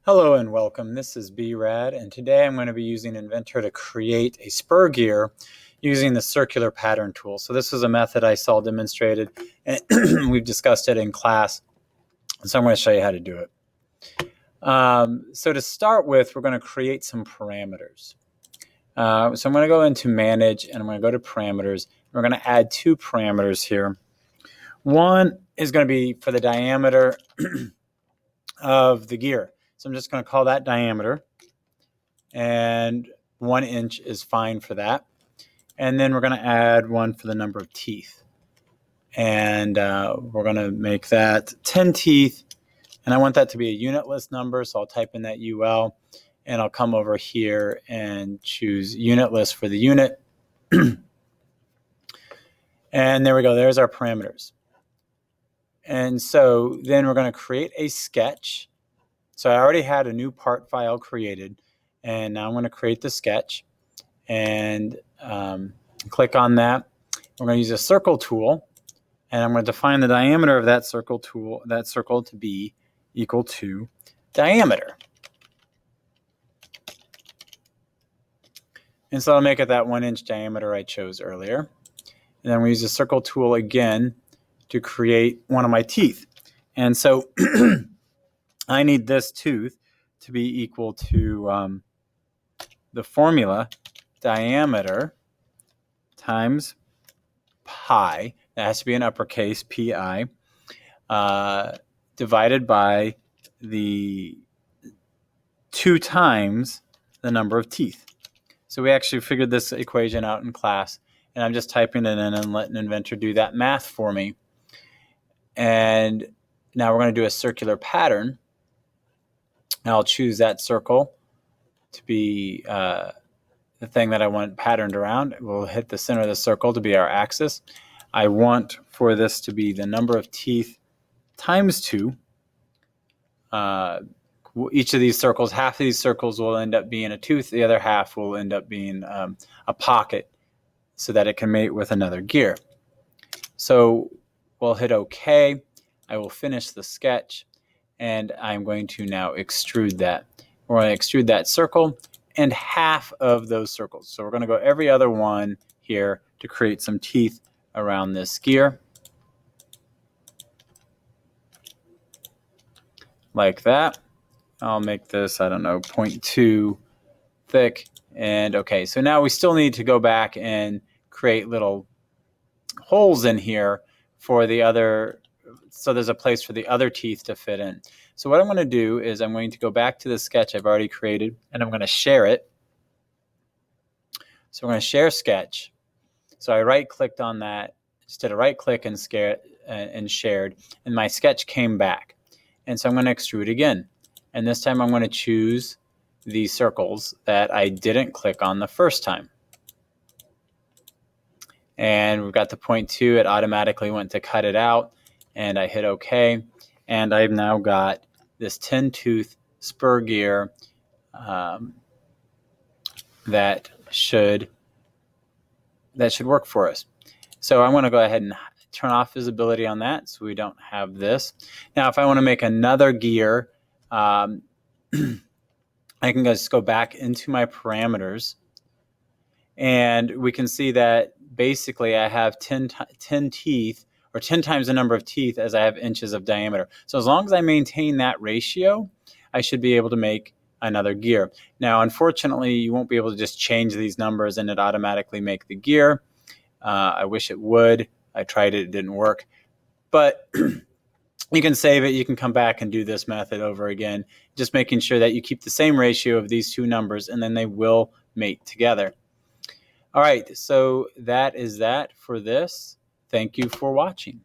Hello and welcome. This is BRAD, and today I'm going to be using Inventor to create a spur gear using the circular pattern tool. So this is a method I saw demonstrated, and we've discussed it in class, so I'm going to show you how to do it. So to start with, we're going to create some parameters. So I'm going to go into Manage, and I'm going to go to Parameters. We're going to add two parameters here. One is going to be for the diameter of the gear. So I'm just going to call that diameter, and 1 inch is fine for that. And then we're going to add one for the number of teeth. And we're going to make that 10 teeth. And I want that to be a unitless number, so I'll type in that UL. And I'll come over here and choose unitless for the unit. And there we go. There's our parameters. And so then we're going to create a sketch. So I already had a new part file created, and now I'm going to create the sketch and click on that. We're going to use a circle tool, and I'm going to define the diameter of that circle to be equal to diameter. And so I'll make it that 1 inch diameter I chose earlier. And then we use the circle tool again to create one of my teeth. And so I need this tooth to be equal to the formula diameter times pi, that has to be in uppercase, pi, divided by the 2 times the number of teeth. So we actually figured this equation out in class, and I'm just typing it in and letting Inventor do that math for me. And now we're going to do a circular pattern. I'll choose that circle to be the thing that I want patterned around. We'll hit the center of the circle to be our axis. I want for this to be the number of teeth times 2. Each of these circles, half of these circles will end up being a tooth. The other half will end up being a pocket so that it can mate with another gear. So we'll hit OK. I will finish the sketch, and I'm going to now extrude that. We're going to extrude that circle and half of those circles. So we're going to go every other one here to create some teeth around this gear. Like that. I'll make this, I don't know, 0.2 thick. And okay, so now we still need to go back and create little holes in here for the other, so there's a place for the other teeth to fit in. So what I'm going to do is I'm going to go back to the sketch I've already created, and I'm going to share it. So we're going to share sketch. So I right-clicked on that, just did a right-click and shared, and my sketch came back. And so I'm going to extrude again. And this time I'm going to choose the circles that I didn't click on the first time. And we've got the 0.2. It automatically went to cut it out. And I hit OK. And I've now got this 10-tooth spur gear that should work for us. So I'm going to go ahead and turn off visibility on that so we don't have this. Now, if I want to make another gear, I can just go back into my parameters, and we can see that basically I have 10 teeth, or 10 times the number of teeth as I have inches of diameter. So as long as I maintain that ratio, I should be able to make another gear. Now, unfortunately, you won't be able to just change these numbers and it automatically make the gear. I wish it would. I tried it, it didn't work. But you can save it. You can come back and do this method over again, just making sure that you keep the same ratio of these two numbers, and then they will mate together. All right, so that is that for this. Thank you for watching.